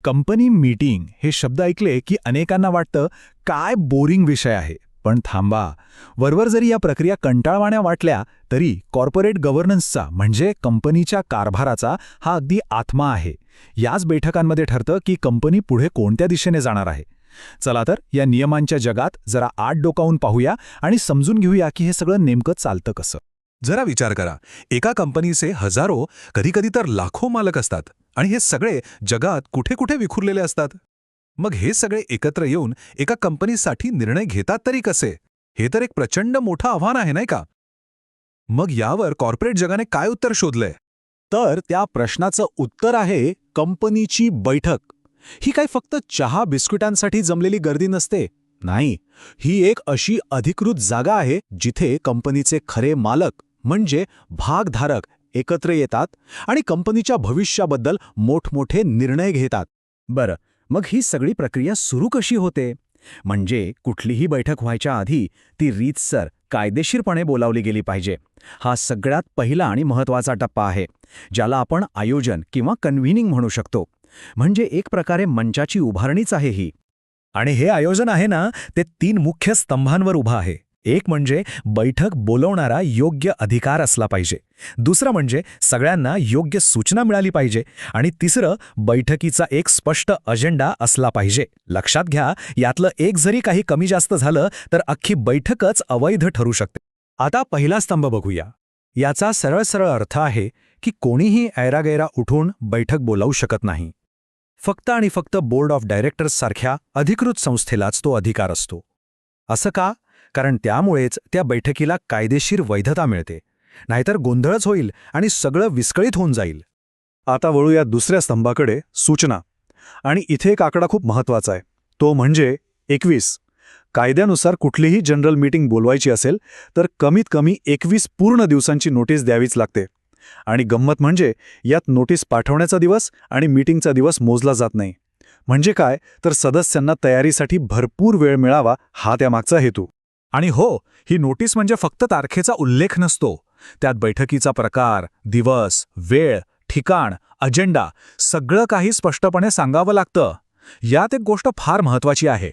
Company meeting हे शब्द ऐकले की अनेकांना वाटतं काय बोरिंग विषय आहे. पण थांबा, वरवर जरी या प्रक्रिया कंटाळवाण्या वाटल्या तरी कॉर्पोरेट गव्हर्नन्सचा म्हणजे कंपनीच्या कारभाराचा हा अगदी आत्मा आहे. याच बैठकांमध्ये ठरतं की कंपनी पुढे कोणत्या दिशेने जाणार आहे. चला तर या नियमांच्या जगात जरा आत डोकावून पाहूया आणि समजून घेऊया की हे सगळं नेमकं चालतं कसं. जरा विचार करा, एका कंपनीचे हजारो कधीकधी तर लाखो मालक असतात आणि हे सगळे जगात कुठे कुठे विखुरलेले असतात. मग हे सगळे एकत्र येऊन एका कंपनीसाठी निर्णय घेतात तरी कसे? हे तर एक प्रचंड मोठं आव्हान आहे, नाही का? मग यावर कॉर्पोरेट जगाने काय उत्तर शोधलंय? तर त्या प्रश्नाचं उत्तर आहे कंपनीची बैठक. ही काय फक्त चहा बिस्किटांसाठी जमलेली गर्दी नसते. नाही, ही एक अशी अधिकृत जागा आहे जिथे कंपनीचे खरे मालक म्हणजे भागधारक एकत्र येतात आणि कंपनीच्या भविष्याबद्दल मोठमोठे निर्णय घेतात. बरं, मग ही सगळी प्रक्रिया सुरू कशी होते? म्हणजे कुठलीही बैठक व्हायच्या आधी ती रीतसर कायदेशीरपणे बोलावली गेली पाहिजे. हा सगळ्यात पहिला आणि महत्त्वाचा टप्पा आहे, ज्याला आपण आयोजन किंवा कन्व्हिनिंग म्हणू शकतो. म्हणजे एक प्रकारे मंचाची उभारणीच आहे ही. आणि हे आयोजन आहे ना, ते 3 मुख्य स्तंभांवर उभं आहे. एक म्हणजे बैठक बोलवणारा योग्य अधिकार असला पाहिजे, दुसरं म्हणजे सगळ्यांना योग्य सूचना मिळाली पाहिजे आणि तिसरं बैठकीचा एक स्पष्ट अजेंडा असला पाहिजे. लक्षात घ्या, यातलं एक जरी काही कमी जास्त झालं तर अख्खी बैठकच अवैध ठरू शकते. आता पहिला स्तंभ बघूया. याचा सरळ सरळ अर्थ आहे की कोणीही ऐरागैरा उठून बैठक बोलावू शकत नाही. फक्त आणि फक्त बोर्ड ऑफ डायरेक्टर्स सारख्या अधिकृत संस्थेलाच तो अधिकार असतो. असं का? कारण त्यामुळेच त्या बैठकीला कायदेशीर वैधता मिळते. नाहीतर गोंधळच होईल आणि सगळं विस्कळीत होऊन जाईल. आता वळूया दुसऱ्या स्तंभाकडे, सूचना. आणि इथे एक आकडा खूप महत्त्वाचा आहे, तो म्हणजे 21. कायद्यानुसार कुठलीही जनरल मीटिंग बोलवायची असेल तर कमीत कमी 21 पूर्ण दिवसांची नोटीस द्यावीच लागते. आणि गंमत म्हणजे यात नोटीस पाठवण्याचा दिवस आणि मीटिंगचा दिवस मोजला जात नाही. म्हणजे काय, तर सदस्यांना तयारीसाठी भरपूर वेळ मिळावा हा त्यामागचा हेतू. आणि हो, ही नोटीस म्हणजे फक्त तारखेचा उल्लेख नसतो. त्यात बैठकीचा प्रकार, दिवस, वेळ, ठिकाण, अजेंडा सगळं काही स्पष्टपणे सांगावं लागतं. यात एक गोष्ट फार महत्त्वाची आहे,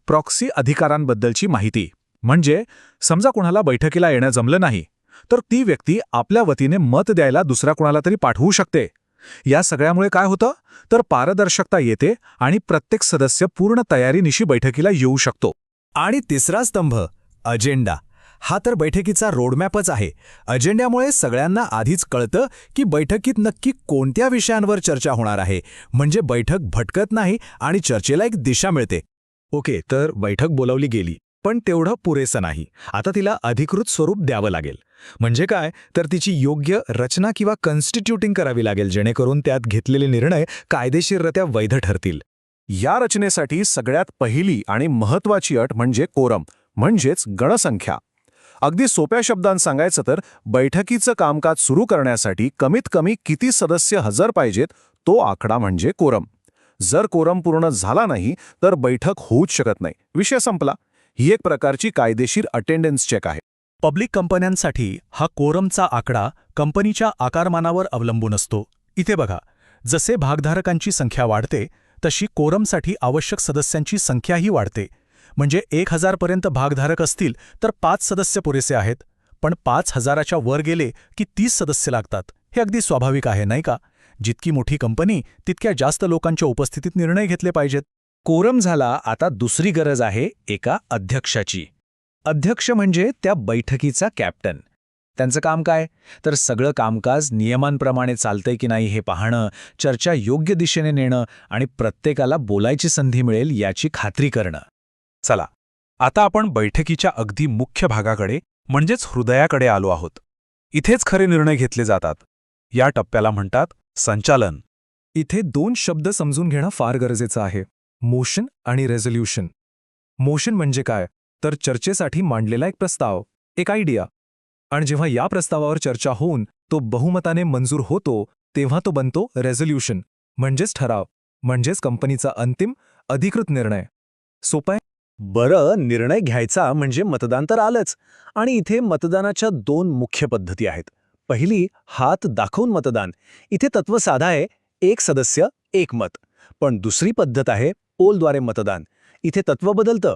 प्रॉक्सी अधिकारांबद्दलची माहिती. म्हणजे समजा कोणाला बैठकीला येणं जमलं नाही तर ती व्यक्ती आपल्या वतीने मत द्यायला दुसऱ्या कोणाला तरी पाठवू शकते. या सगळ्यामुळे काय होतं, तर पारदर्शकता येते आणि प्रत्येक सदस्य पूर्ण तयारीनिशी बैठकीला येऊ शकतो. आणि तिसरा स्तंभ, अजेंडा. हा तर बैठकीचा रोडमॅपच आहे. अजेंड्यामुळे सगळ्यांना आधीच कळतं की बैठकीत नक्की कोणत्या विषयांवर चर्चा होणार आहे. म्हणजे बैठक भटकत नाही आणि चर्चेला एक दिशा मिळते. ओके, तर बैठक बोलावली गेली, पण तेवढं पुरेसं नाही. आता तिला अधिकृत स्वरूप द्यावं लागेल. म्हणजे काय, तर तिची योग्य रचना किंवा कन्स्टिट्यूटिंग करावी लागेल, जेणेकरून त्यात घेतलेले निर्णय कायदेशीररित्या वैध ठरतील. या रचनेसाठी सगळ्यात पहिली आणि महत्त्वाची अट म्हणजे कोरम, म्हणजेच गणसंख्या. अगदी सोप्या शब्दांत सांगायचं तर बैठकीचं कामकाज सुरू करण्यासाठी कमीत कमी किती सदस्य हजर पाहिजेत, तो आकडा म्हणजे कोरम. जर कोरम पूर्ण झाला नाही तर बैठक होऊच शकत नाही. विषय संपला. ही एक प्रकारची कायदेशीर अटेंडन्स चेक आहे. पब्लिक कंपन्यांसाठी हा कोरमचा आकडा कंपनीच्या आकारमानावर अवलंबून असतो. इथे बघा, जसे भागधारकांची संख्या वाढते तशी कोरमसाठी आवश्यक सदस्यांची संख्याही वाढते. म्हणजे 1000 पर्यंत भागधारक असतील तर 5 सदस्य पुरेसे आहेत, पण 5000च्या वर गेले की 30 सदस्य लागतात. हे अगदी स्वाभाविक आहे, नाही का? जितकी मोठी कंपनी तितक्या जास्त लोकांच्या उपस्थितीत निर्णय घेतले पाहिजेत. कोरम झाला. आता दुसरी गरज आहे एका अध्यक्षाची. अध्यक्ष म्हणजे त्या बैठकीचा कॅप्टन. त्यांचं काम काय, तर सगळं कामकाज नियमांप्रमाणे चालतंय की नाही हे पाहणं, चर्चा योग्य दिशेने नेणं आणि प्रत्येकाला बोलायची संधी मिळेल याची खात्री करणं. चला, आता आपण बैठकीच्या अगदी मुख्य भागाकडे म्हणजेच हृदयाकडे आलो आहोत. इथेच खरे निर्णय घेतले जातात. या टप्प्याला म्हणतात संचालन. इथे 2 शब्द समजून घेणं फार गरजेचं आहे, मोशन आणि रेझोल्यूशन. मोशन म्हणजे काय, तर चर्चेसाठी मांडलेला एक प्रस्ताव, एक आयडिया. आणि जेव्हा या प्रस्तावावर चर्चा होऊन तो बहुमताने मंजूर होतो तेव्हा तो बनतो रेझोल्यूशन, म्हणजेच ठराव, म्हणजेच कंपनीचा अंतिम अधिकृत निर्णय. सोपं आहे? बरं, निर्णय घ्यायचा म्हणजे मतदान तर आलंच. आणि इथे मतदानाच्या 2 मुख्य पद्धती आहेत. पहिली, हात दाखवून मतदान. इथे तत्व साधा आहे, एक सदस्य एक मत. पण दुसरी पद्धत आहे पोलद्वारे मतदान. इथे तत्व बदलतं.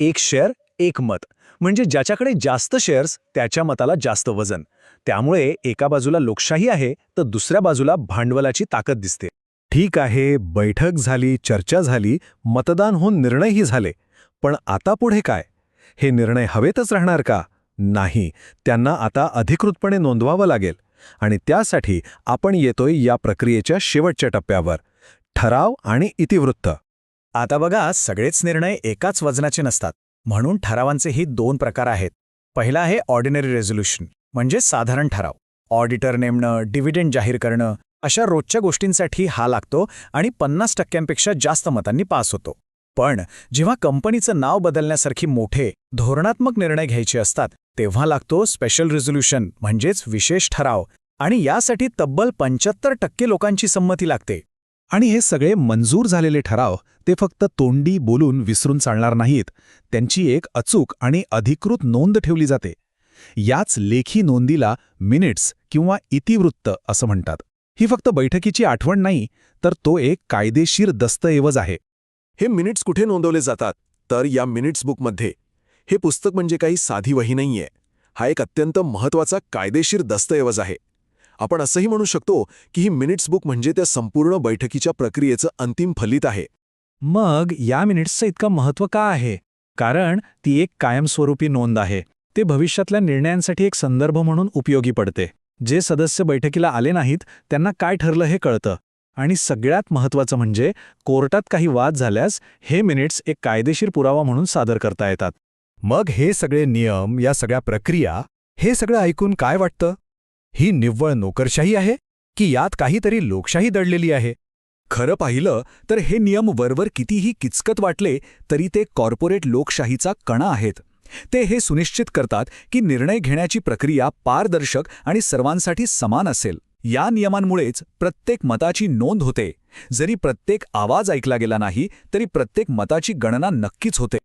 एक शेअर एक मत, म्हणजे ज्याच्याकडे जास्त शेअर्स त्याच्या मताला जास्त वजन. त्यामुळे एका बाजूला लोकशाही आहे तर दुसऱ्या बाजूला भांडवलाची ताकद दिसते. ठीक आहे, बैठक झाली, चर्चा झाली, मतदान होऊन निर्णयही झाले. पण आता पुढे काय? हे निर्णय हवेतच राहणार का? नाही, त्यांना आता अधिकृतपणे नोंदवावं लागेल. आणि त्यासाठी आपण येतोय या प्रक्रियेच्या शेवटच्या टप्प्यावर, ठराव आणि इतिवृत्त. आता बघा, सगळेच निर्णय एकाच वजनाचे नसतात. म्हणून ठरावांचेही 2 प्रकार आहेत. पहिला आहे ऑर्डिनरी रेझोल्युशन, म्हणजे साधारण ठराव. ऑडिटर नेमणं, डिव्हिडंड जाहीर करणं, अशा रोजच्या गोष्टींसाठी हा लागतो आणि 50% जास्त मतांनी पास होतो. पण जेव्हा कंपनीचं नाव बदलण्यासारखी मोठे धोरणात्मक निर्णय घ्यायचे असतात तेव्हा लागतो स्पेशल रेझोल्युशन, म्हणजेच विशेष ठराव. आणि यासाठी तब्बल 75% लोकांची संमती लागते. आणि हे सगळे मंजूर झालेले ठराव ते फक्त तोंडी बोलून विसरून चालणार नाहीत. त्यांची एक अचूक आणि अधिकृत नोंद ठेवली जाते. याच लेखी नोंदीला मिनिट्स किंवा इतिवृत्त असं म्हणतात. ही फक्त बैठकीची आठवण नाही, तर तो एक कायदेशीर दस्तऐवज आहे. हे मिनिट्स कुठे नोंदवले जातात? तर या मिनिट्स बुकमध्ये. हे पुस्तक म्हणजे काही साधी वही नाहीये. हा एक अत्यंत महत्त्वाचा कायदेशीर दस्तऐवज आहे. आपण असंही म्हणू शकतो की ही मिनिट्स बुक म्हणजे त्या संपूर्ण बैठकीच्या प्रक्रियेचं अंतिम फलित आहे. मग या मिनिट्सचं इतकं महत्त्व का आहे? कारण ती एक कायमस्वरूपी नोंद आहे. ते भविष्यातल्या निर्णयांसाठी एक संदर्भ म्हणून उपयोगी पडते. जे सदस्य बैठकीला आले नाहीत त्यांना काय ठरलं हे कळतं. आणि सगळ्यात महत्त्वाचं म्हणजे कोर्टात काही वाद झाल्यास हे मिनिट्स एक कायदेशीर पुरावा म्हणून सादर करता येतात. मग हे सगळे नियम, या सगळ्या प्रक्रिया, हे सगळं ऐकून काय वाटतं? ही निव्वळ नोकरशाही आहे की यात काहीतरी लोकशाही दडलेली आहे? खरं पाहिलं तर हे नियम वरवर कितीही किचकट वाटले तरी ते कॉर्पोरेट लोकशाहीचा कणा आहेत. ते हे सुनिश्चित करतात की निर्णय घेण्याची प्रक्रिया पारदर्शक आणि सर्वांसाठी समान असेल. या नियमांमुळेच प्रत्येक मताची नोंद होते. जरी प्रत्येक आवाज ऐकला गेला नाही तरी प्रत्येक मताची गणना नक्कीच होते.